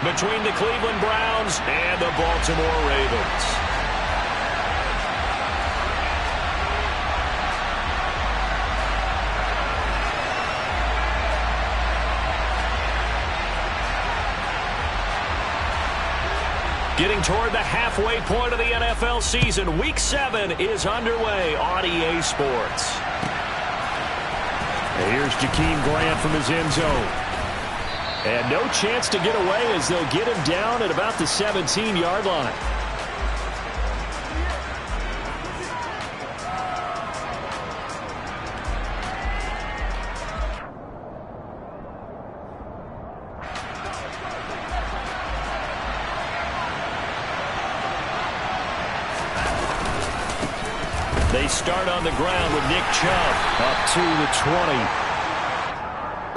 between the Cleveland Browns and the Baltimore Ravens. Getting toward the halfway point of the NFL season, Week 7 is underway on EA Sports. And here's Jakeem Grant from his end zone. And no chance to get away as they'll get him down at about the 17-yard line. They start on the ground with Nick Chubb up to the 20.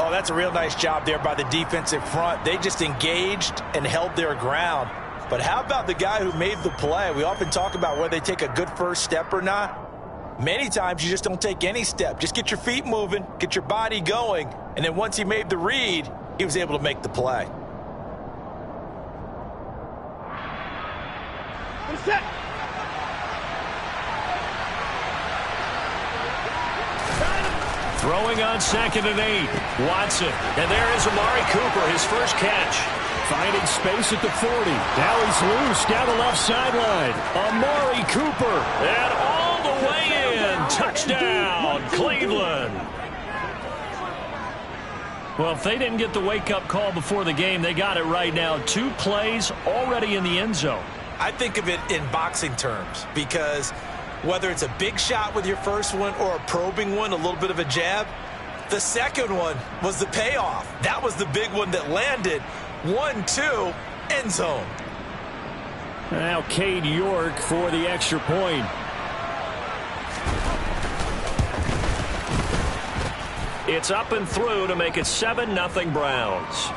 Oh, that's a real nice job there by the defensive front. They just engaged and held their ground. But how about the guy who made the play? We often talk about whether they take a good first step or not. Many times you just don't take any step. Just get your feet moving, get your body going, and then once he made the read, he was able to make the play. Set. Throwing on 2nd and 8. Watson. And there is Amari Cooper, his first catch. Finding space at the 40. Now he's loose down the left sideline. Amari Cooper. And all the way in. Touchdown, Cleveland. Well, if they didn't get the wake-up call before the game, they got it right now. 2 plays already in the end zone. I think of it in boxing terms because whether it's a big shot with your first one or a probing one, a little bit of a jab, the second one was the payoff. That was the big one that landed. 1-2, end zone. Now Cade York for the extra point. It's up and through to make it 7-0 Browns.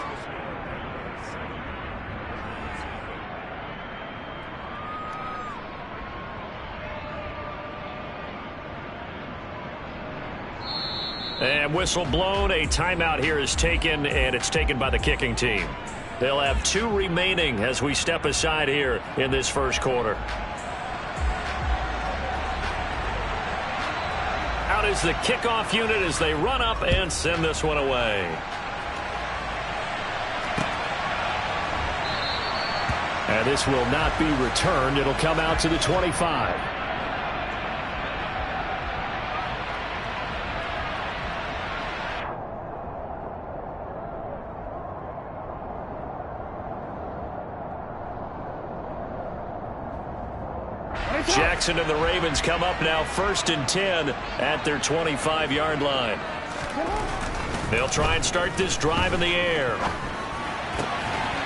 And whistle blown. A timeout here is taken, and it's taken by the kicking team. They'll have 2 remaining as we step aside here in this first quarter. Out is the kickoff unit as they run up and send this one away. And this will not be returned. It'll come out to the 25. Jackson and the Ravens come up now 1st and 10 at their 25-yard line. They'll try and start this drive in the air.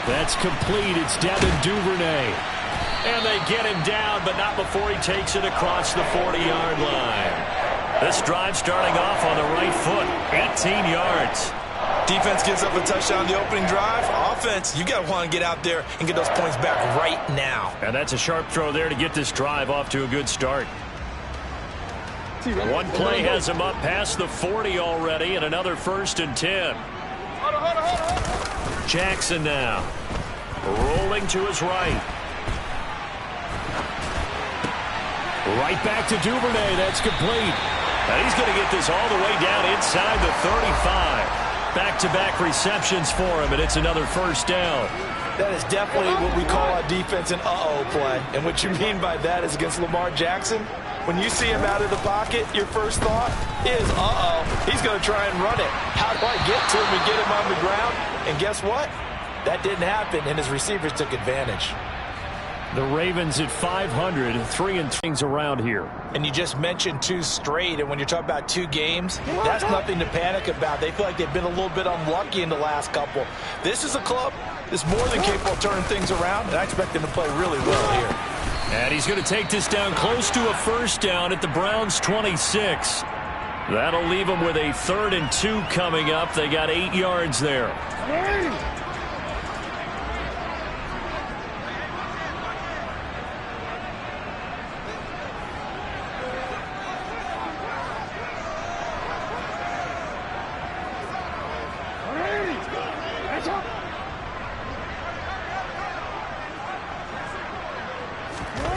That's complete. It's Devin Duvernay. And they get him down, but not before he takes it across the 40-yard line. This drive starting off on the right foot, 18 yards. Defense gives up a touchdown the opening drive. Offense, you got to want to get out there and get those points back right now. And that's a sharp throw there to get this drive off to a good start. One play has him up past the 40 already, and another 1st and 10. Jackson now. Rolling to his right. Right back to Duvernay. That's complete. And he's going to get this all the way down inside the 35. Back-to-back receptions for him, and it's another 1st down. That is definitely what we call a defense an uh-oh play. And what you mean by that is against Lamar Jackson, when you see him out of the pocket, your first thought is, uh-oh, he's going to try and run it. How do I get to him and get him on the ground? And guess what? That didn't happen, and his receivers took advantage. The Ravens at 500, 3-3 around here. And you just mentioned 2 straight, and when you're talking about 2 games, that's nothing to panic about. They feel like they've been a little bit unlucky in the last couple. This is a club that's more than capable of turning things around, and I expect them to play really well here. And he's going to take this down close to a 1st down at the Browns' 26. That'll leave them with a 3rd and 2 coming up. They got 8 yards there.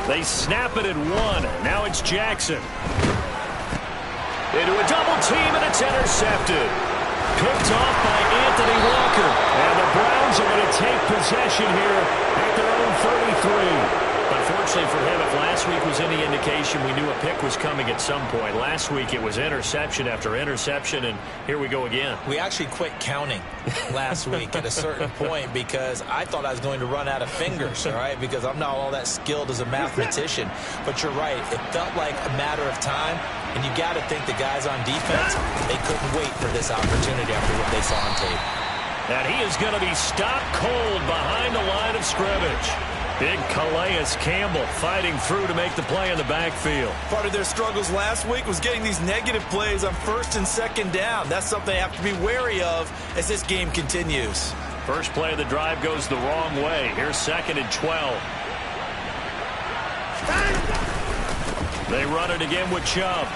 They snap it at 1. Now it's Jackson. Into a double team, and it's intercepted. Picked off by Anthony Walker. And the Browns are going to take possession here at their own 33. Unfortunately for him, if last week was any indication, we knew a pick was coming at some point. Last week it was interception after interception, and here we go again. We actually quit counting last week at a certain point because I thought I was going to run out of fingers, all right, because I'm not all that skilled as a mathematician. But you're right. It felt like a matter of time, and you got to think the guys on defense, they couldn't wait for this opportunity after what they saw on tape. And he is going to be stopped cold behind the line of scrimmage. Big Calais Campbell fighting through to make the play in the backfield. Part of their struggles last week was getting these negative plays on 1st and 2nd down. That's something they have to be wary of as this game continues. First play of the drive goes the wrong way. Here's 2nd and 12. They run it again with Chubb.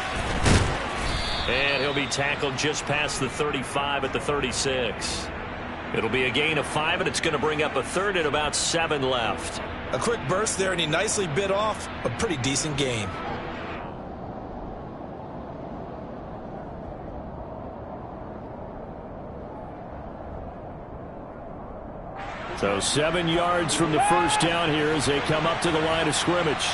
And he'll be tackled just past the 35 at the 36. It'll be a gain of 5, and it's going to bring up a 3rd and about 7 left. A quick burst there, and he nicely bit off a pretty decent gain. So 7 yards from the first down here as they come up to the line of scrimmage.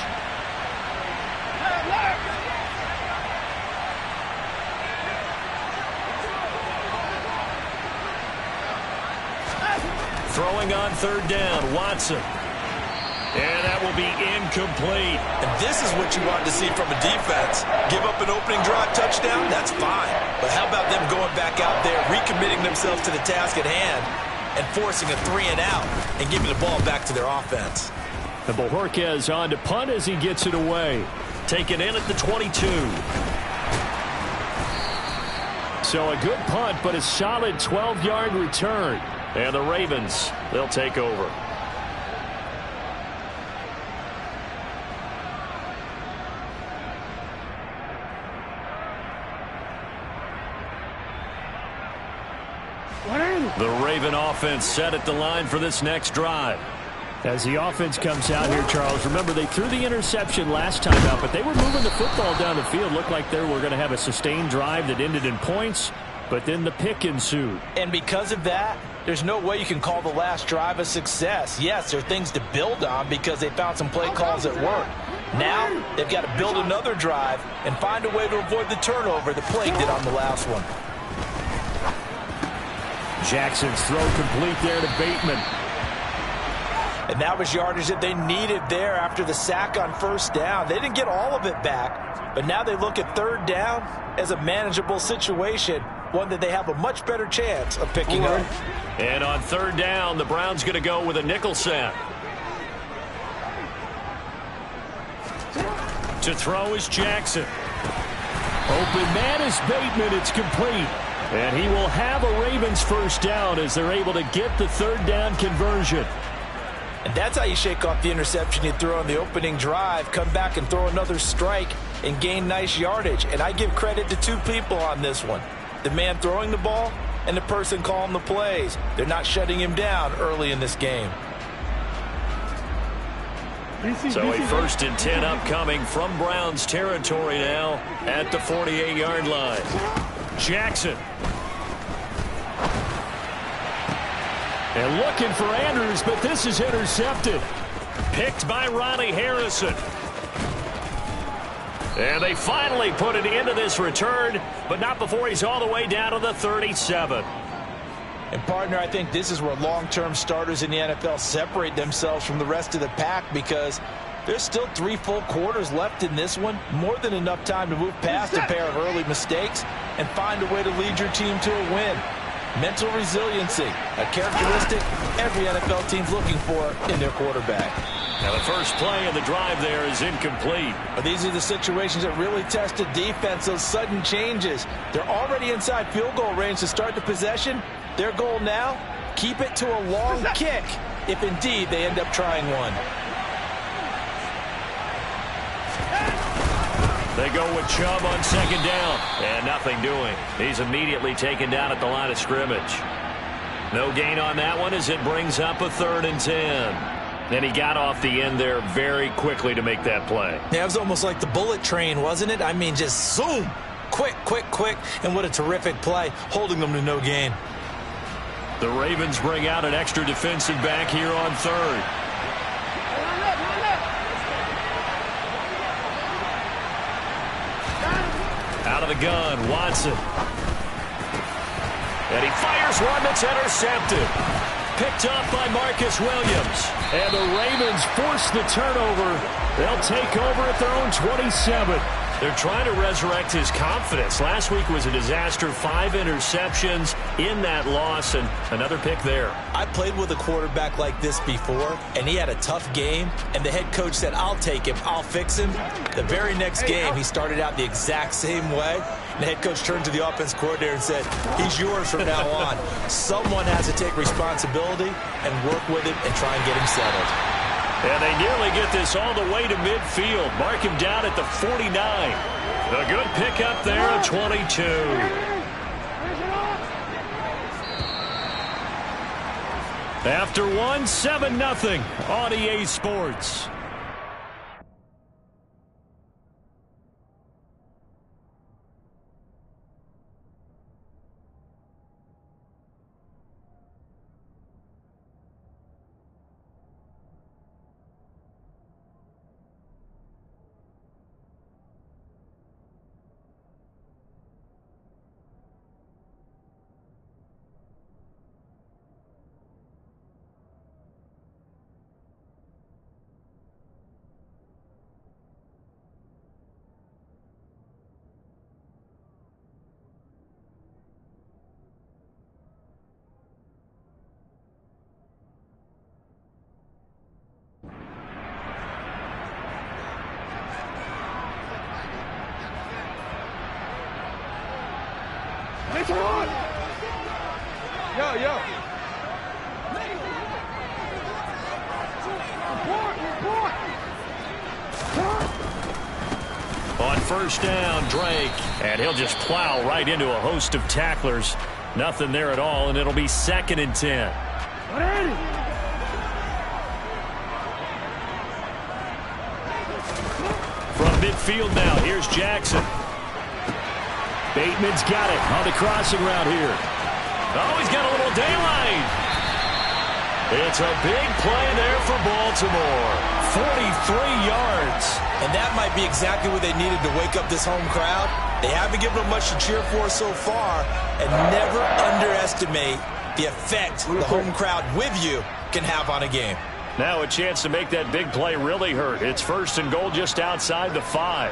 Throwing on 3rd down, Watson. And that will be incomplete. And this is what you want to see from a defense. Give up an opening drive touchdown, that's fine. But how about them going back out there, recommitting themselves to the task at hand, and forcing a 3 and out, and giving the ball back to their offense. And Bojorquez on to punt as he gets it away. Taken in at the 22. So a good punt, but a solid 12-yard return. And the Ravens, they'll take over. The Raven offense set at the line for this next drive. As the offense comes out here, Charles, remember they threw the interception last time out, but they were moving the football down the field. Looked like they were going to have a sustained drive that ended in points, but then the pick ensued. And because of that, there's no way you can call the last drive a success. Yes, there are things to build on because they found some play calls that work. Now, they've got to build another drive and find a way to avoid the turnover the play did on the last one. Jackson's throw complete there to Bateman. And that was yardage that they needed there after the sack on 1st down. They didn't get all of it back, but now they look at 3rd down as a manageable situation, one that they have a much better chance of picking up. And on 3rd down, the Browns going to go with a nickel set. To throw is Jackson. Open man is Bateman. It's complete. And he will have a Ravens 1st down as they're able to get the 3rd down conversion. And that's how you shake off the interception you throw on the opening drive, come back and throw another strike and gain nice yardage. And I give credit to 2 people on this one. The man throwing the ball and the person calling the plays. They're not shutting him down early in this game. So a 1st and 10 upcoming from Browns territory now at the 48-yard line. Jackson. And looking for Andrews, but this is intercepted. Picked by Ronnie Harrison. And they finally put it into this return, but not before he's all the way down to the 37. And, partner, I think this is where long-term starters in the NFL separate themselves from the rest of the pack because there's still 3 full quarters left in this one. More than enough time to move past a pair of early mistakes and find a way to lead your team to a win. Mental resiliency, a characteristic every NFL team's looking for in their quarterback. Now the first play of the drive there is incomplete. But these are the situations that really test the defense, those sudden changes. They're already inside field goal range to start the possession. Their goal now, keep it to a long kick if indeed they end up trying one. They go with Chubb on 2nd down, and nothing doing. He's immediately taken down at the line of scrimmage. No gain on that one as it brings up a 3rd and 10. And he got off the end there very quickly to make that play. Yeah, it was almost like the bullet train, wasn't it? I mean, just zoom. Quick, quick, quick. And what a terrific play, holding them to no gain. The Ravens bring out an extra defensive back here on third. Out of the gun, Watson. And he fires one that's intercepted. Picked up by Marcus Williams. And the Ravens force the turnover. They'll take over at their own 27. They're trying to resurrect his confidence. Last week was a disaster. 5 interceptions in that loss, and another pick there. I played with a quarterback like this before, and he had a tough game, and the head coach said, I'll take him, I'll fix him. The very next game, he started out the exact same way. And the head coach turned to the offense coordinator and said, he's yours from now on. Someone has to take responsibility and work with him and try and get him settled. And they nearly get this all the way to midfield. Mark him down at the 49. A good pickup there at 22. After one, 7-0 on EA Sports. Yo. On first down, Drake. And he'll just plow right into a host of tacklers. Nothing there at all, and it'll be 2nd and 10. From midfield now, here's Jackson. Bateman's got it on the crossing route here. Oh, he's got a little daylight. It's a big play there for Baltimore. 43 yards. And that might be exactly what they needed to wake up this home crowd. They haven't given them much to cheer for so far. And never underestimate the effect the home crowd with you can have on a game. Now a chance to make that big play really hurt. It's 1st and goal just outside the 5.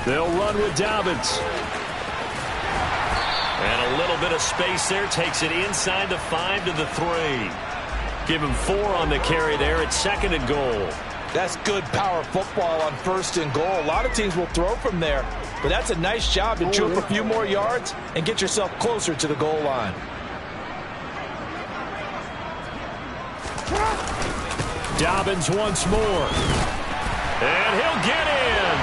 They'll run with Dobbins. And a little bit of space there. Takes it inside the 5 to the 3. Give him 4 on the carry there. It's 2nd and goal. That's good power football on 1st and goal. A lot of teams will throw from there. But that's a nice job to chew up a few more yards and get yourself closer to the goal line. Dobbins once more. And he'll get in.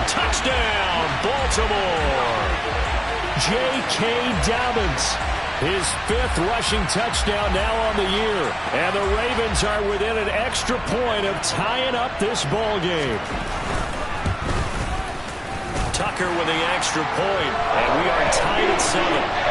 Touchdown, Baltimore. J.K. Dobbins. His 5th rushing touchdown now on the year. And the Ravens are within an extra point of tying up this ball game. Tucker with the extra point. And we are tied at 7.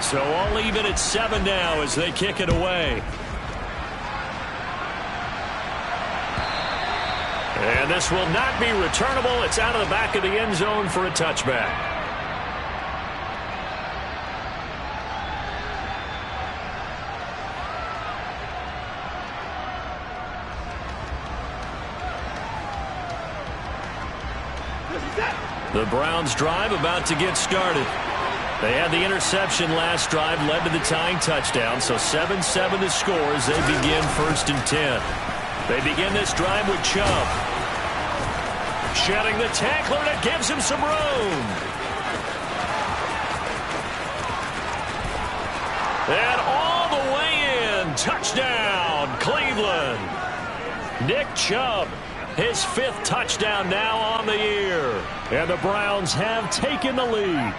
So all even at 7 now as they kick it away. And this will not be returnable. It's out of the back of the end zone for a touchback. The Browns drive about to get started. They had the interception last drive, led to the tying touchdown, so 7-7 the score as they begin 1st and 10. They begin this drive with Chubb. Shedding the tackler that gives him some room. touchdown, Cleveland. Nick Chubb, his 5th touchdown now on the year. And the Browns have taken the lead.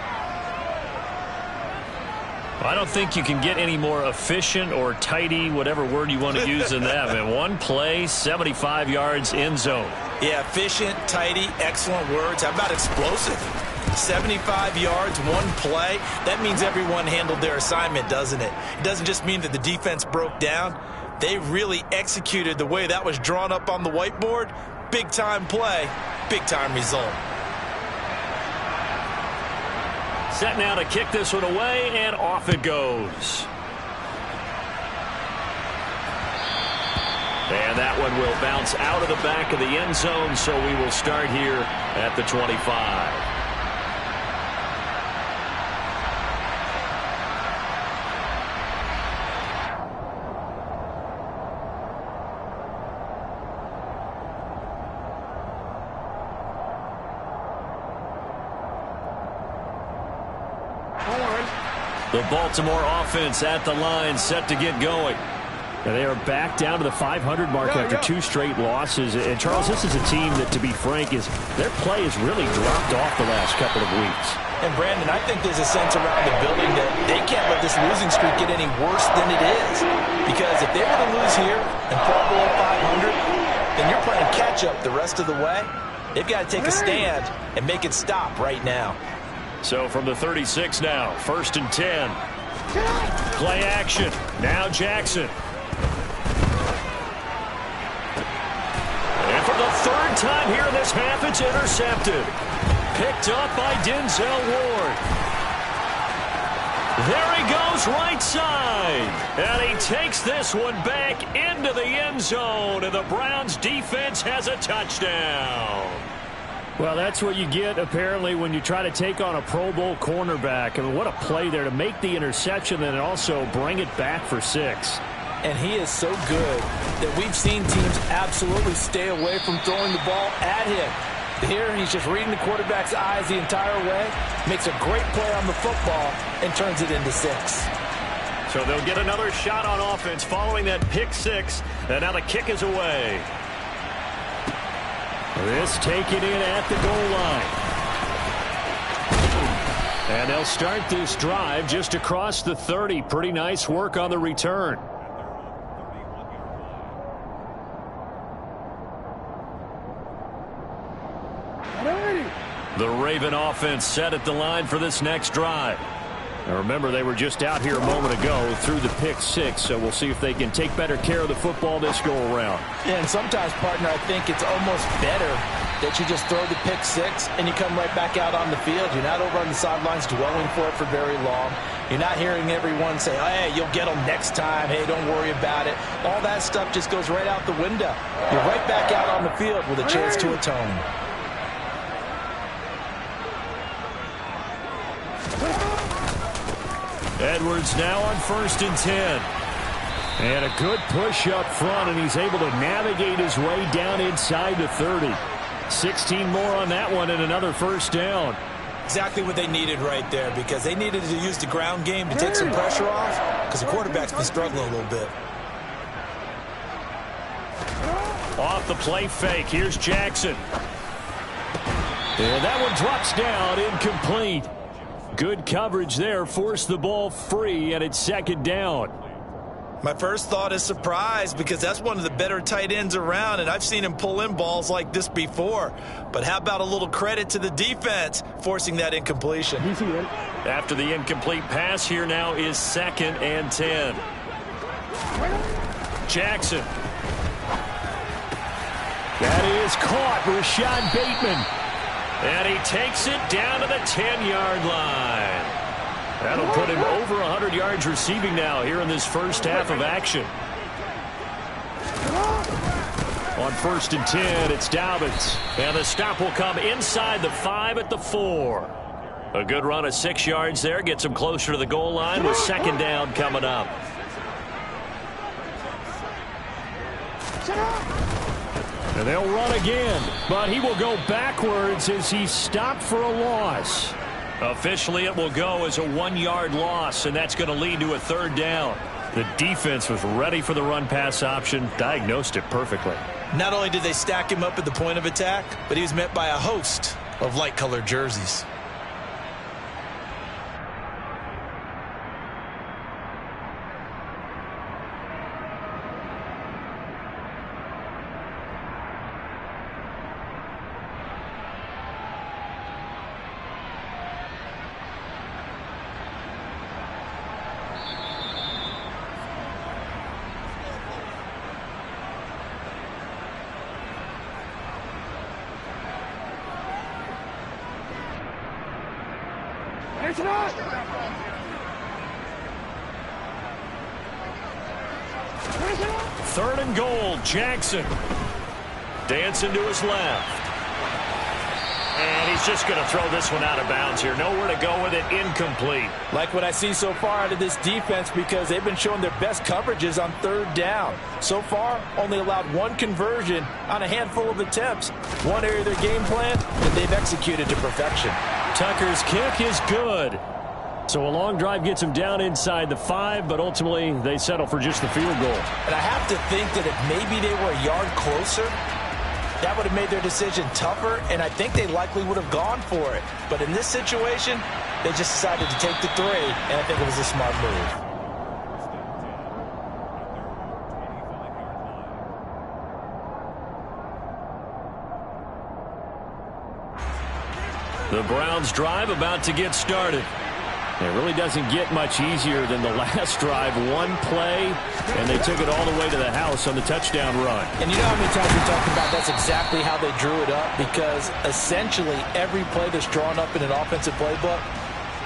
I don't think you can get any more efficient or tidy, whatever word you want to use in that. Man, one play, 75 yards, end zone. Yeah, efficient, tidy, excellent words. How about explosive? 75 yards, one play. That means everyone handled their assignment, doesn't it? It doesn't just mean that the defense broke down. They really executed the way that was drawn up on the whiteboard. Big-time play, big-time result. Set now to kick this one away, and off it goes. And that one will bounce out of the back of the end zone, so we will start here at the 25. The Baltimore offense at the line, set to get going. And they are back down to the 500 mark after 2 straight losses. And, Charles, this is a team that, to be frank, their play has really dropped off the last couple of weeks. And, Brandon, I think there's a sense around the building that they can't let this losing streak get any worse than it is. Because if they were to lose here and fall below 500, then you're playing catch-up the rest of the way. They've got to take a stand and make it stop right now. So from the 36 now, 1st and 10. Play action. Now Jackson. And for the 3rd time here in this half, it's intercepted. Picked up by Denzel Ward. There he goes right side. And he takes this one back into the end zone. And the Browns defense has a touchdown. Well, that's what you get, apparently, when you try to take on a Pro Bowl cornerback. I mean, what a play there to make the interception and also bring it back for 6. And he is so good that we've seen teams absolutely stay away from throwing the ball at him. Here, he's just reading the quarterback's eyes the entire way, makes a great play on the football, and turns it into 6. So they'll get another shot on offense following that pick 6, and now the kick is away. This taken in at the goal line. And they'll start this drive just across the 30. Pretty nice work on the return. The Raven offense set at the line for this next drive. Now remember, they were just out here a moment ago through the pick 6, so we'll see if they can take better care of the football this go-around. Yeah, and sometimes, partner, I think it's almost better that you just throw the pick 6 and you come right back out on the field. You're not over on the sidelines dwelling for it for very long. You're not hearing everyone say, oh, hey, you'll get them next time. Hey, don't worry about it. All that stuff just goes right out the window. You're right back out on the field with a chance to atone. Edwards now on 1st and 10. And a good push up front, and he's able to navigate his way down inside the 30. 16 more on that one and another 1st down. Exactly what they needed right there, because they needed to use the ground game to take some pressure off, because the quarterback's been struggling a little bit. Off the play fake, here's Jackson. And that one drops down, incomplete. Good coverage there, forced the ball free, and it's 2nd down. My first thought is surprise, because that's one of the better tight ends around, and I've seen him pull in balls like this before. But how about a little credit to the defense forcing that incompletion? After the incomplete pass, here now is 2nd and 10. Jackson. That is caught, Rashad Bateman. And he takes it down to the 10-yard line. That'll put him over 100 yards receiving now here in this first half of action. On 1st and 10, it's Dobbins. And the stop will come inside the 5 at the 4. A good run of 6 yards there. Gets him closer to the goal line with 2nd down coming up. And they'll run again, but he will go backwards as he's stopped for a loss. Officially, it will go as a 1-yard loss, and that's going to lead to a 3rd down. The defense was ready for the run-pass option, diagnosed it perfectly. Not only did they stack him up at the point of attack, but he was met by a host of light-colored jerseys. Third and goal, Jackson. Dancing to his left. And he's just going to throw this one out of bounds here. Nowhere to go with it, incomplete. Like what I see so far out of this defense, because they've been showing their best coverages on third down. So far, only allowed one conversion on a handful of attempts. One area of their game plan that they've executed to perfection. Tucker's kick is good. So a long drive gets him down inside the 5, but ultimately they settle for just the field goal. And I have to think that if maybe they were a yard closer, that would have made their decision tougher, and I think they likely would have gone for it. But in this situation, they just decided to take the 3, and I think it was a smart move. The Browns drive about to get started. It really doesn't get much easier than the last drive. One play, and they took it all the way to the house on the touchdown run. And you know how many times we talked about that's exactly how they drew it up, because essentially every play that's drawn up in an offensive playbook,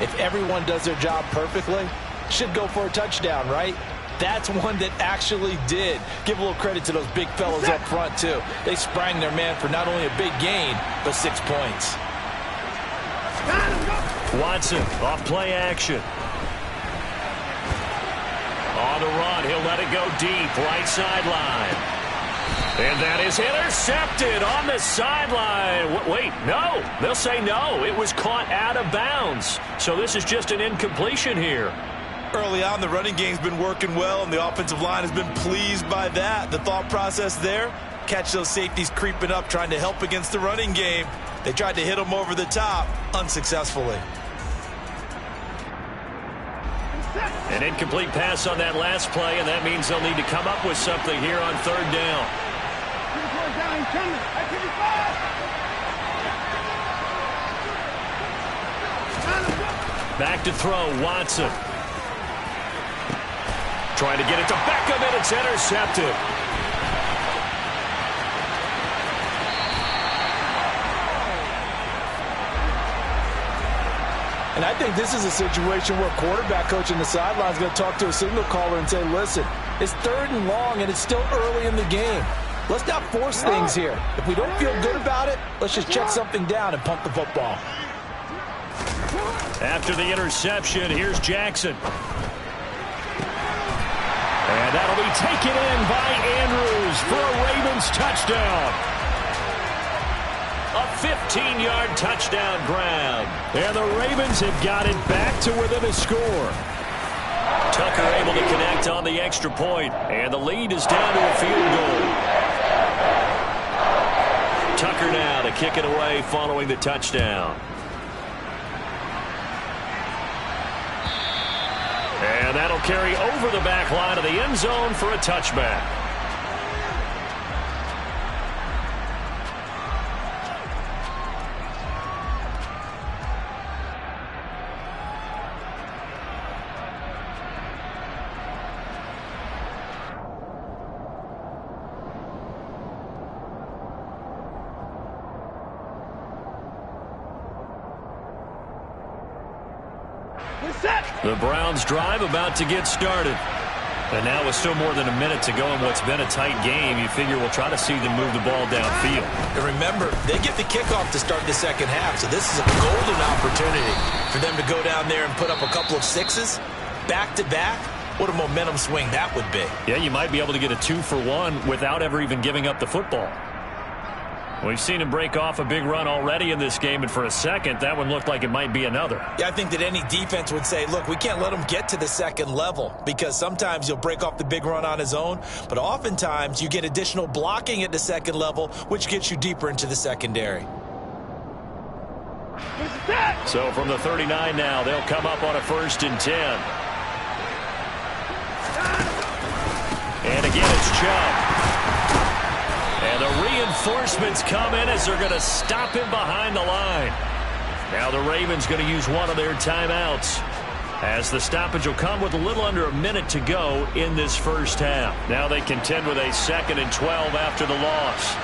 if everyone does their job perfectly, should go for a touchdown, right? That's one that actually did. Give a little credit to those big fellows up front, too. They sprang their man for not only a big gain, but 6 points. Watson off play action. On the run, he'll let it go deep, right sideline. And that is intercepted on the sideline. Wait, no. They'll say no. It was caught out of bounds. So this is just an incompletion here. Early on, the running game's been working well, and the offensive line has been pleased by that. The thought process there, catch those safeties creeping up, trying to help against the running game. They tried to hit them over the top, unsuccessfully. An incomplete pass on that last play, and that means they'll need to come up with something here on third down. Back to throw, Watson. Trying to get it to Beckham, and it's intercepted. And I think this is a situation where quarterback coach on the sideline is going to talk to a signal caller and say, listen, it's third and long and it's still early in the game. Let's not force things here. If we don't feel good about it, let's just check something down and punt the football. After the interception, here's Jackson. And that'll be taken in by Andrews for a Ravens touchdown. A 15-yard touchdown grab. And the Ravens have got it back to within a score. Tucker able to connect on the extra point, and the lead is down to a field goal. Tucker now to kick it away following the touchdown. And that'll carry over the back line of the end zone for a touchback. The Browns drive about to get started. And now with still more than a minute to go in what's been a tight game, you figure we'll try to see them move the ball downfield. And remember, they get the kickoff to start the second half, so this is a golden opportunity for them to go down there and put up a couple of sixes back-to-back. What a momentum swing that would be. Yeah, you might be able to get a 2-for-1 without ever even giving up the football. We've seen him break off a big run already in this game, and for a second, that one looked like it might be another. Yeah, I think that any defense would say, look, we can't let him get to the second level, because sometimes he'll break off the big run on his own, but oftentimes you get additional blocking at the second level, which gets you deeper into the secondary. So from the 39 now, they'll come up on a 1st and 10. And again, it's Chubb. And the reinforcements come in as they're going to stop him behind the line. Now the Ravens going to use one of their timeouts, as the stoppage will come with a little under a minute to go in this first half. Now they contend with a 2nd and 12 after the loss.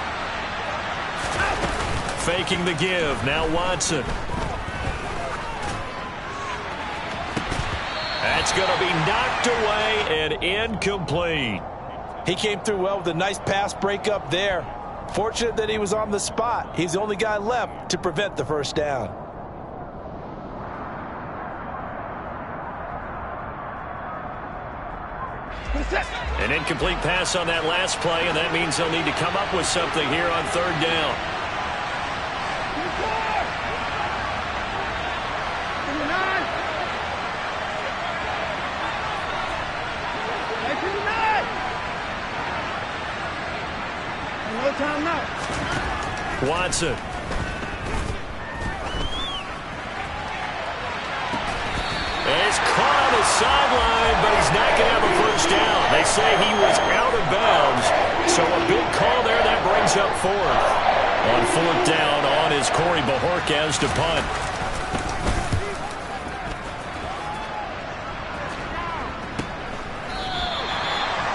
Faking the give. Now Watson. That's going to be knocked away and incomplete. He came through well with a nice pass breakup there. Fortunate that he was on the spot. He's the only guy left to prevent the first down. An incomplete pass on that last play, and that means they'll need to come up with something here on 3rd down. Watson. Is caught on the sideline, but he's not going to have a first down. They say he was out of bounds, so a big call there that brings up 4th. On 4th down on is Corey Bajorquez to punt.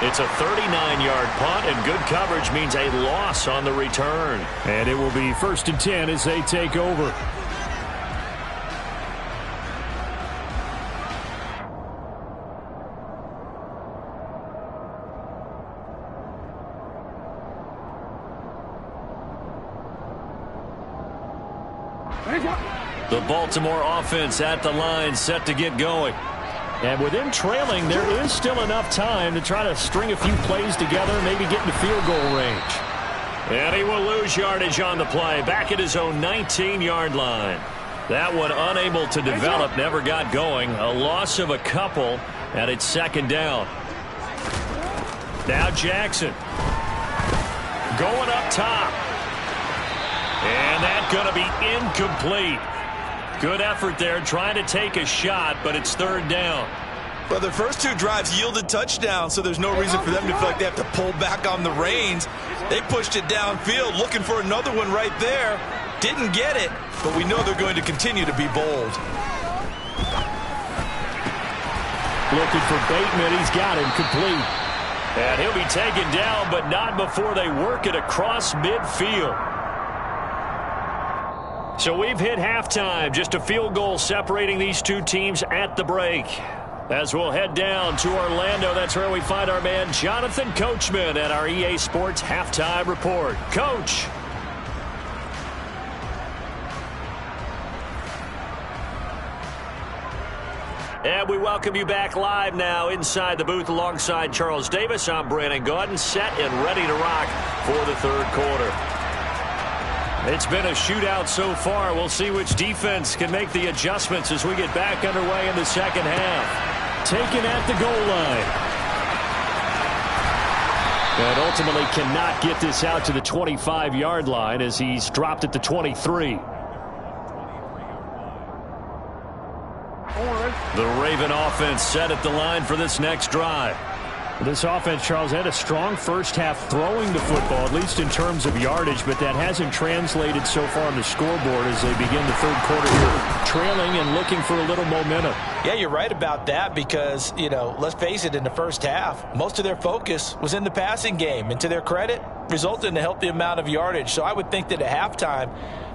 It's a 39-yard punt, and good coverage means a loss on the return. And it will be 1st and 10 as they take over. The Baltimore offense at the line, set to get going. And with him trailing, there is still enough time to try to string a few plays together, maybe get into field goal range. And he will lose yardage on the play, back at his own 19-yard line. That one unable to develop, never got going. A loss of a couple, and it's 2nd down. Now Jackson. Going up top. And that's going to be incomplete. Good effort there, trying to take a shot, but it's 3rd down. Well, their first 2 drives yielded touchdowns, so there's no reason for them to feel like they have to pull back on the reins. They pushed it downfield, looking for another one right there. Didn't get it, but we know they're going to continue to be bold. Looking for Bateman, he's got him complete. And he'll be taken down, but not before they work it across midfield. So we've hit halftime, just a field goal separating these two teams at the break. As we'll head down to Orlando, that's where we find our man Jonathan Coachman at our EA Sports Halftime Report. Coach. And we welcome you back live now inside the booth alongside Charles Davis. I'm Brandon Gaudin, set and ready to rock for the 3rd quarter. It's been a shootout so far. We'll see which defense can make the adjustments as we get back underway in the 2nd half. Taken at the goal line. And ultimately cannot get this out to the 25-yard line as he's dropped at the 23. The Raven offense set at the line for this next drive. This offense, Charles, had a strong first half throwing the football, at least in terms of yardage, but that hasn't translated so far on the scoreboard as they begin the 3rd quarter here, trailing and looking for a little momentum. Yeah, you're right about that because, let's face it, in the first half, most of their focus was in the passing game. And to their credit, resulted in a healthy amount of yardage. So I would think that at halftime,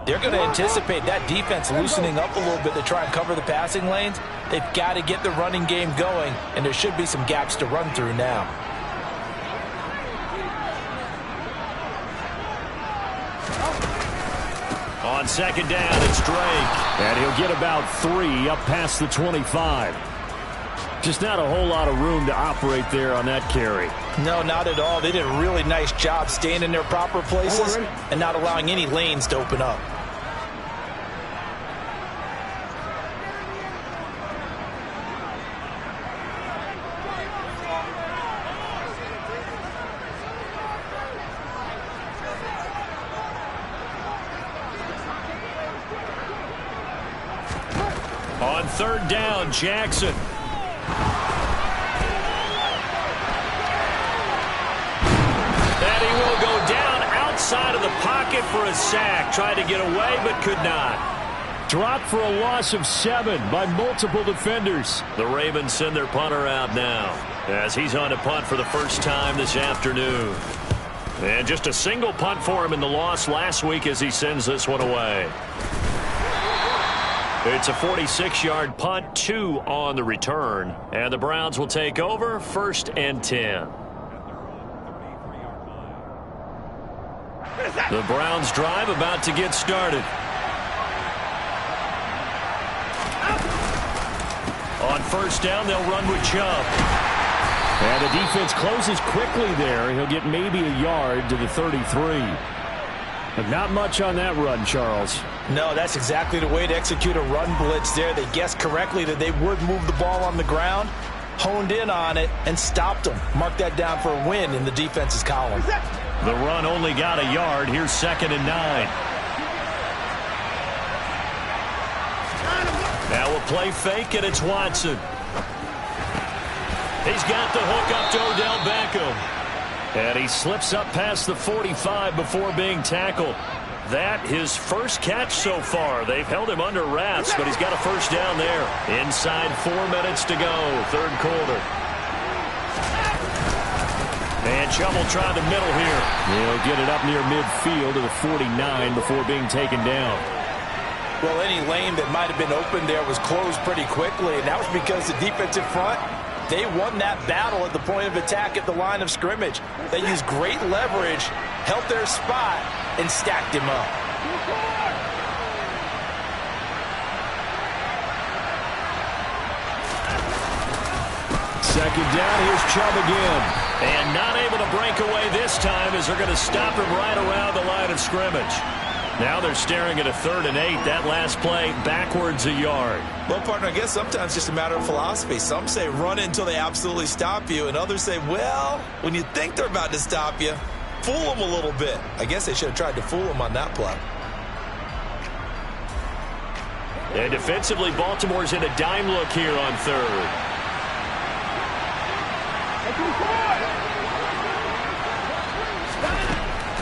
they're going to anticipate that defense loosening up a little bit to try and cover the passing lanes. They've got to get the running game going, and there should be some gaps to run through now. On 2nd down, it's Drake. And he'll get about 3 up past the 25. Just not a whole lot of room to operate there on that carry. No, not at all. They did a really nice job staying in their proper places and not allowing any lanes to open up. On third down, Jackson. And he will go down outside of the pocket for a sack. Tried to get away, but could not. Dropped for a loss of 7 by multiple defenders. The Ravens send their punter out now as he's on to punt for the first time this afternoon. And just a single punt for him in the loss last week as he sends this one away. It's a 46-yard punt, 2 on the return. And the Browns will take over, 1st and 10. The Browns drive about to get started. On first down, they'll run with Chubb. And the defense closes quickly there. He'll get maybe a yard to the 33. But not much on that run, Charles. No, that's exactly the way to execute a run blitz there. They guessed correctly that they would move the ball on the ground, honed in on it, and stopped them. Mark that down for a win in the defense's column. The run only got a yard. Here's 2nd and 9. Now we'll play fake, and it's Watson. He's got the hook up to Odell Beckham. And he slips up past the 45 before being tackled. That his first catch so far. They've held him under wraps, but he's got a first down there. Inside 4 minutes to go, third quarter. And Chubb will try the middle here. He'll get it up near midfield to the 49 before being taken down. Well, any lane that might have been open there was closed pretty quickly, and that was because the defensive front, they won that battle at the point of attack at the line of scrimmage. They used great leverage, held their spot, and stacked him up. Second down, here's Chubb again. And not able to break away this time as they're going to stop him right around the line of scrimmage. Now they're staring at a 3rd and 8. That last play, backwards a yard. Well, partner, I guess sometimes it's just a matter of philosophy. Some say run until they absolutely stop you, and others say, well, when you think they're about to stop you, fool them a little bit. I guess they should have tried to fool them on that play. And defensively, Baltimore's in a dime look here on 3rd.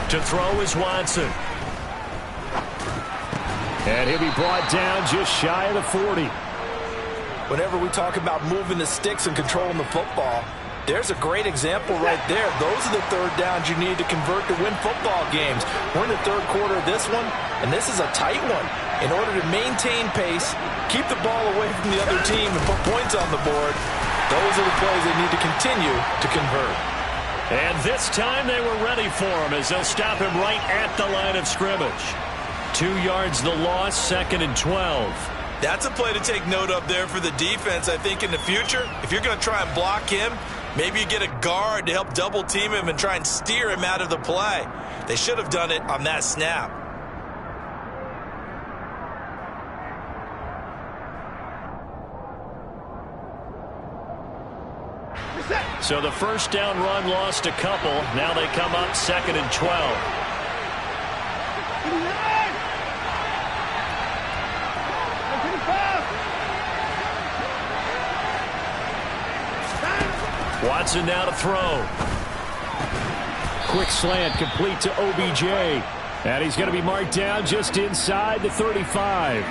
To throw is Watson. And he'll be brought down just shy of the 40. Whenever we talk about moving the sticks and controlling the football, there's a great example right there. Those are the third downs you need to convert to win football games. We're in the third quarter of this one, and this is a tight one. In order to maintain pace, keep the ball away from the other team, and put points on the board, those are the plays they need to continue to convert. And this time they were ready for him as they'll stop him right at the line of scrimmage. 2 yards the loss, 2nd and 12. That's a play to take note of there for the defense. I think in the future, if you're going to try and block him, maybe you get a guard to help double team him and try and steer him out of the play. They should have done it on that snap. So the first down run lost a couple. Now they come up 2nd and 12. Watson now to throw. Quick slant complete to OBJ. And he's going to be marked down just inside the 35.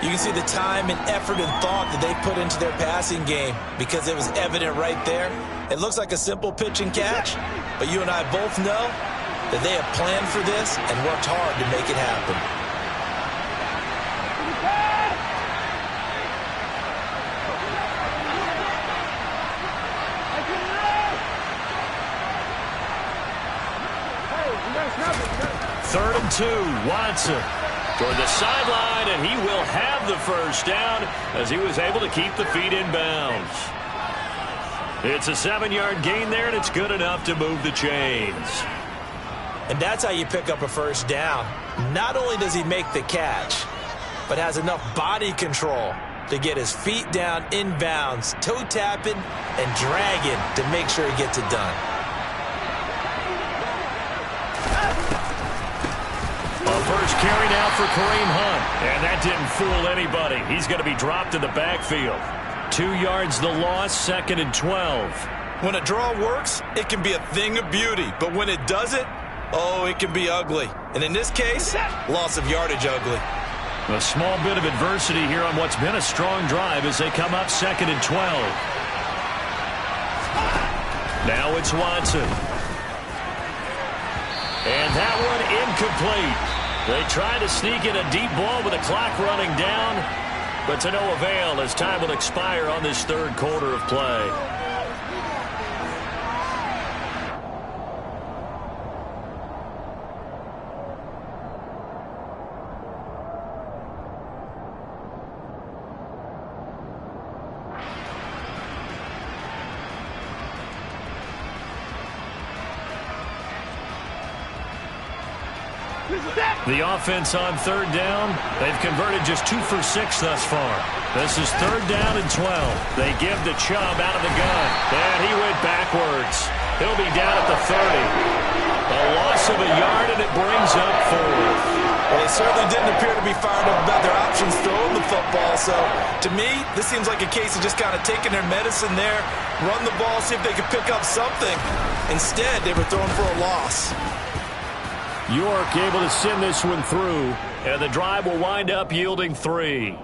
You can see the time and effort and thought that they put into their passing game because it was evident right there. It looks like a simple pitch and catch, but you and I both know that they have planned for this and worked hard to make it happen. Third and 2, Watson. toward the sideline, and he will have the first down as he was able to keep the feet in bounds. It's a 7-yard gain there, and it's good enough to move the chains. And that's how you pick up a first down. Not only does he make the catch, but has enough body control to get his feet down in bounds, toe tapping and dragging to make sure he gets it done. A first carry now for Kareem Hunt, and that didn't fool anybody. He's going to be dropped in the backfield. 2 yards the loss, 2nd and 12. When a draw works, it can be a thing of beauty, but when it doesn't, oh, it can be ugly. And in this case, loss of yardage ugly. A small bit of adversity here on what's been a strong drive as they come up 2nd and 12. Now it's Watson. And that one incomplete. They try to sneak in a deep ball with the clock running down, but to no avail as time will expire on this 3rd quarter of play. The offense on 3rd down, they've converted just 2 for 6 thus far. This is 3rd down and 12. They give the Chubb out of the gun, and he went backwards. He'll be down at the 30. A loss of a yard, and it brings up 4th. Well, they certainly didn't appear to be fired up about their options throwing the football. So, to me, this seems like a case of just kind of taking their medicine there, run the ball, see if they could pick up something. Instead, they were throwing for a loss. York able to send this one through, and the drive will wind up yielding 3.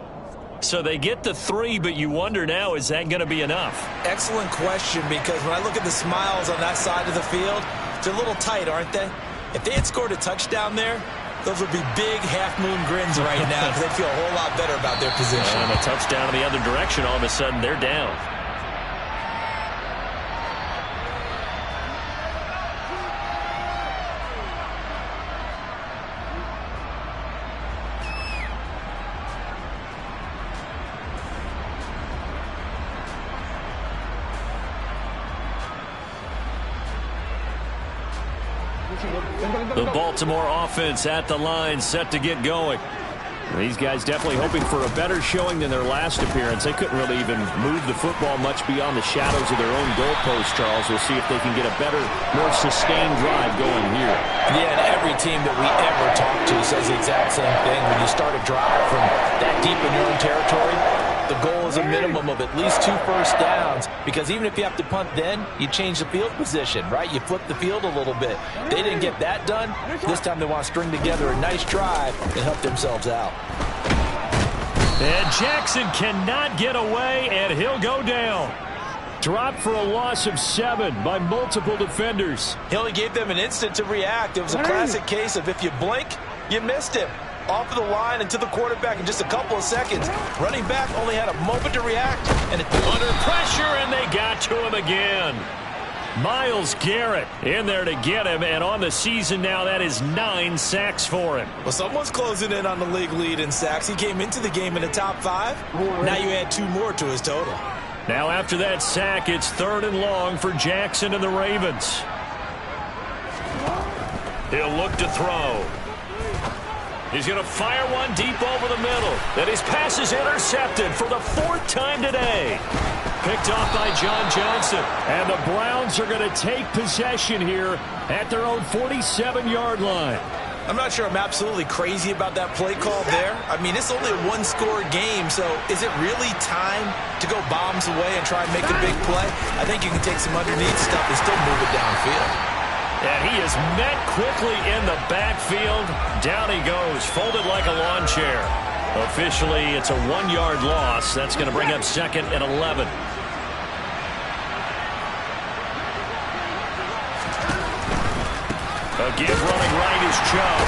So they get the 3, but you wonder now, is that going to be enough? Excellent question, because when I look at the smiles on that side of the field, they're a little tight, aren't they? If they had scored a touchdown there, those would be big half-moon grins right now because they feel a whole lot better about their position. And a touchdown in the other direction, all of a sudden they're down. The Baltimore offense at the line, set to get going. These guys definitely hoping for a better showing than their last appearance. They couldn't really even move the football much beyond the shadows of their own goalpost, Charles. We'll see if they can get a better, more sustained drive going here. Yeah, and every team that we ever talk to says the exact same thing. When you start a drive from that deep in your own territory, the goal is a minimum of at least 2 first downs, because even if you have to punt then, you change the field position, right? You flip the field a little bit. They didn't get that done. This time they want to string together a nice drive and help themselves out. And Jackson cannot get away, and he'll go down. Dropped for a loss of 7 by multiple defenders. He only gave them an instant to react. It was a classic case of if you blink, you missed him. Off of the line and to the quarterback in just a couple of seconds. Running back only had a moment to react. And under pressure, and they got to him again. Myles Garrett in there to get him, and on the season now, that is 9 sacks for him. Well, someone's closing in on the league lead in sacks. He came into the game in the top 5. Now you add 2 more to his total. Now after that sack, it's 3rd and long for Jackson and the Ravens. He'll look to throw. He's going to fire one deep over the middle. And his pass is intercepted for the 4th time today. Picked off by John Johnson. And the Browns are going to take possession here at their own 47-yard line. I'm not sure I'm absolutely crazy about that play call there. I mean, it's only a 1-score game, so is it really time to go bombs away and try and make a big play? I think you can take some underneath stuff and still move it downfield. And he is met quickly in the backfield. Down he goes, folded like a lawn chair. Officially, it's a 1-yard loss. That's going to bring up 2nd and 11. A give running right is Chubb.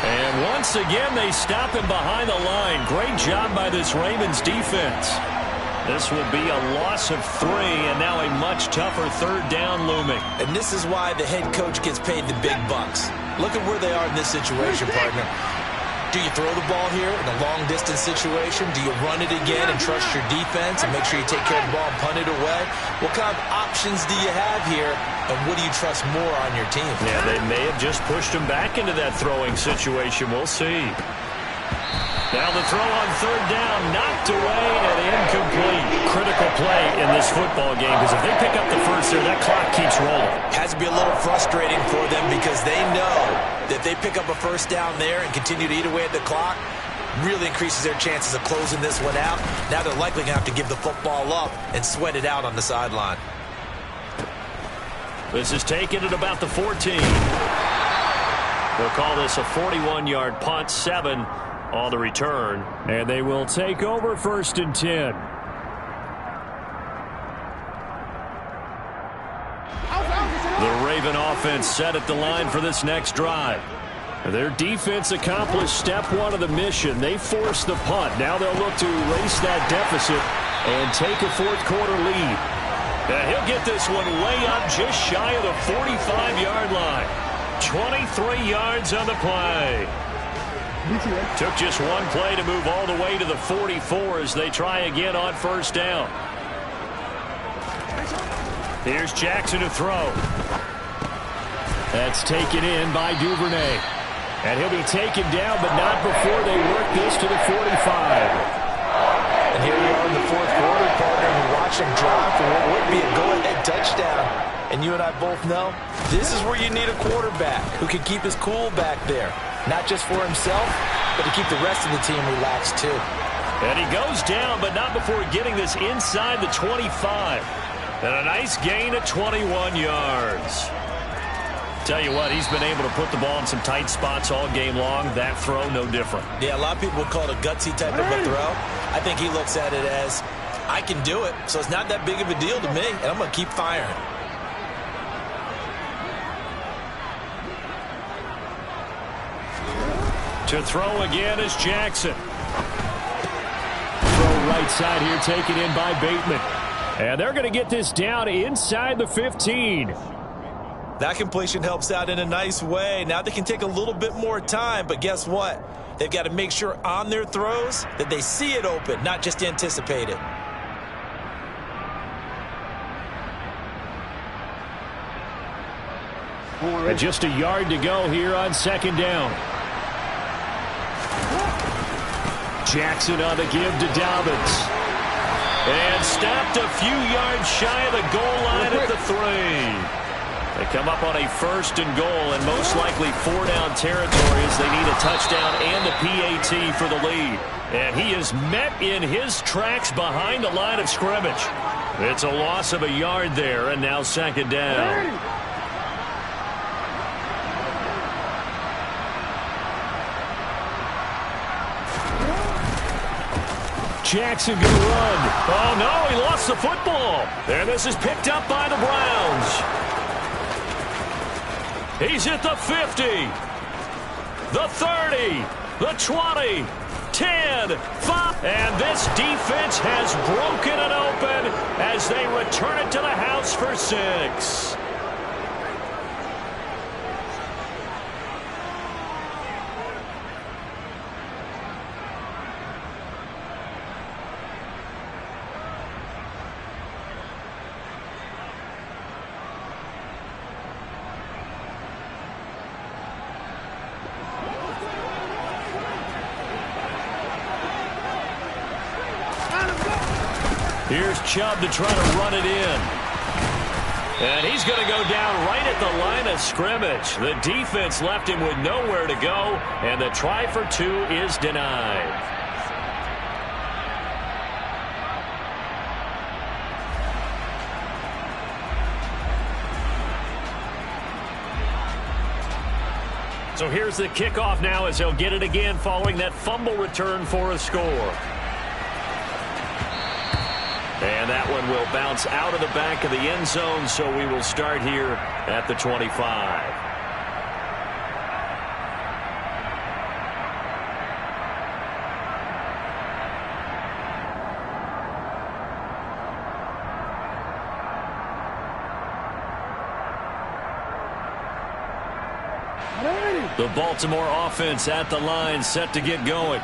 And once again, they stop him behind the line. Great job by this Ravens defense. This will be a loss of 3, and now a much tougher 3rd down looming. And this is why the head coach gets paid the big bucks. Look at where they are in this situation, partner. Do you throw the ball here in a long-distance situation? Do you run it again and trust your defense and make sure you take care of the ball and punt it away? What kind of options do you have here, and what do you trust more on your team? Yeah, they may have just pushed him back into that throwing situation. We'll see. Now the throw on third down, knocked away and incomplete. Critical play in this football game, because if they pick up the first there, that clock keeps rolling. Has to be a little frustrating for them because they know that they pick up a first down there and continue to eat away at the clock, really increases their chances of closing this one out. Now they're likely going to have to give the football up and sweat it out on the sideline. This is taken at about the 14. We'll call this a 41-yard punt, 7 on the return. And they will take over 1st and 10. The Raven offense set at the line for this next drive. Their defense accomplished step 1 of the mission. They forced the punt. Now they'll look to erase that deficit and take a 4th quarter lead. Now he'll get this one way up just shy of the 45-yard line. 23 yards on the play. Took just one play to move all the way to the 44 as they try again on 1st down. Here's Jackson to throw. That's taken in by Duvernay. And he'll be taken down, but not before they work this to the 45. And here we are in the 4th quarter, partner, and watch him drive for what would be a go-ahead touchdown. And you and I both know this is where you need a quarterback who can keep his cool back there. Not just for himself, but to keep the rest of the team relaxed too. And he goes down, but not before getting this inside the 25. And a nice gain of 21 yards. Tell you what, he's been able to put the ball in some tight spots all game long. That throw, no different. Yeah, a lot of people would call it a gutsy type of a throw. I think he looks at it as, I can do it, so it's not that big of a deal to me, and I'm going to keep firing. To throw again is Jackson. Throw right side here, taken in by Bateman. And they're going to get this down inside the 15. That completion helps out in a nice way. Now they can take a little bit more time, but guess what? They've got to make sure on their throws that they see it open, not just anticipate it. And just a yard to go here on 2nd down. Jackson on the give to Dobbins. And stopped a few yards shy of the goal line at the 3. They come up on a 1st and goal, and most likely 4-down territory as they need a touchdown and the PAT for the lead. And he is met in his tracks behind the line of scrimmage. It's a loss of a yard there, and now 2nd down. Jackson going to run. Oh, no, he lost the football. And this is picked up by the Browns. He's at the 50, the 30, the 20, 10, 5. And this defense has broken it open as they return it to the house for 6. Here's Chubb to try to run it in. And he's going to go down right at the line of scrimmage. The defense left him with nowhere to go, and the try for 2 is denied. So here's the kickoff now as he'll get it again following that fumble return for a score. And that one will bounce out of the back of the end zone, so we will start here at the 25. The Baltimore offense at the line, set to get going.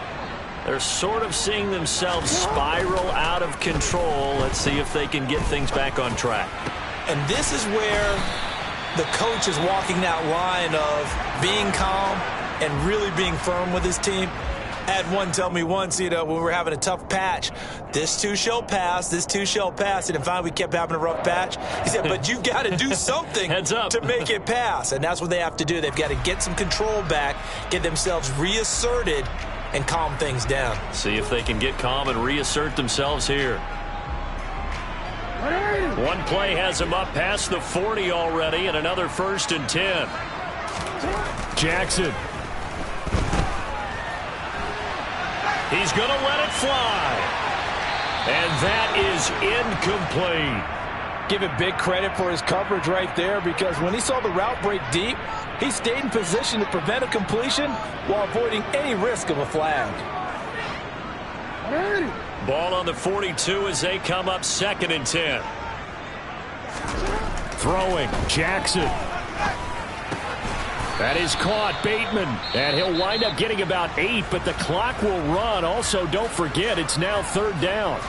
They're sort of seeing themselves spiral out of control. Let's see if they can get things back on track. And this is where the coach is walking that line of being calm and really being firm with his team. I had one tell me once, when we were having a tough patch, this too shall pass, this too shall pass. And finally, we kept having a rough patch. He said, but you got to do something to make it pass. And that's what they have to do. They've got to get some control back, get themselves reasserted, and calm things down. See if they can get calm and reassert themselves here. One play has them up past the 40 already, and another 1st and 10. Jackson. He's going to let it fly. And that is incomplete. Give him big credit for his coverage right there, because when he saw the route break deep, he stayed in position to prevent a completion while avoiding any risk of a flag. Ball on the 42 as they come up 2nd and 10. Throwing, Jackson. That is caught, Bateman. And he'll wind up getting about 8, but the clock will run. Also, don't forget, it's now 3rd down.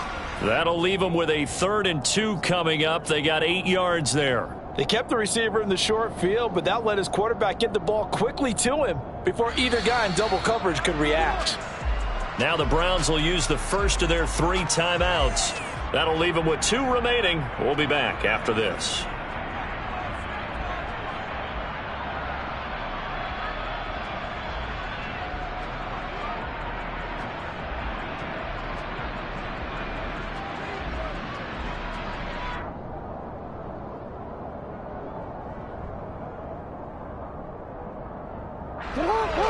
That'll leave them with a 3rd and 2 coming up. They got 8 yards there. They kept the receiver in the short field, but that let his quarterback get the ball quickly to him before either guy in double coverage could react. Now the Browns will use the first of their 3 timeouts. That'll leave them with 2 remaining. We'll be back after this.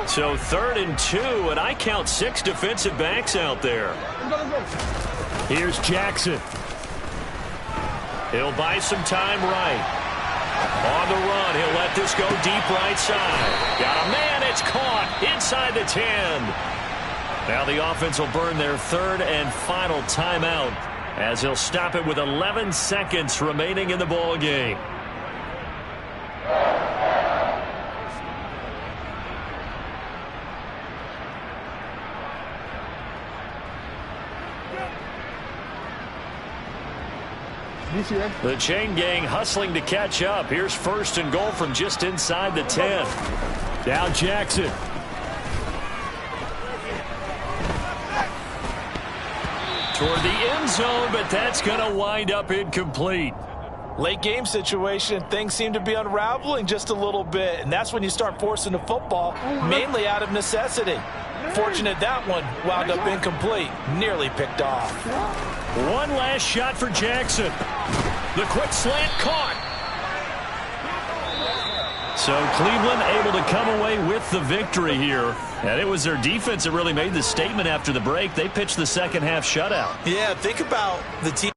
So 3rd and 2, and I count 6 defensive backs out there. Here's Jackson. He'll buy some time right. On the run, he'll let this go deep right side. Got a man, it's caught inside the 10. Now the offense will burn their 3rd and final timeout as he'll stop it with 11 seconds remaining in the ball game. The chain gang hustling to catch up. Here's 1st and goal from just inside the 10. Now Jackson. Toward the end zone, but that's going to wind up incomplete. Late game situation, things seem to be unraveling just a little bit, and that's when you start forcing the football, mainly out of necessity. Fortunate that one wound up incomplete, nearly picked off. One last shot for Jackson. The quick slant caught. So Cleveland able to come away with the victory here. And it was their defense that really made the statement after the break. They pitched the second half shutout. Yeah, think about the team.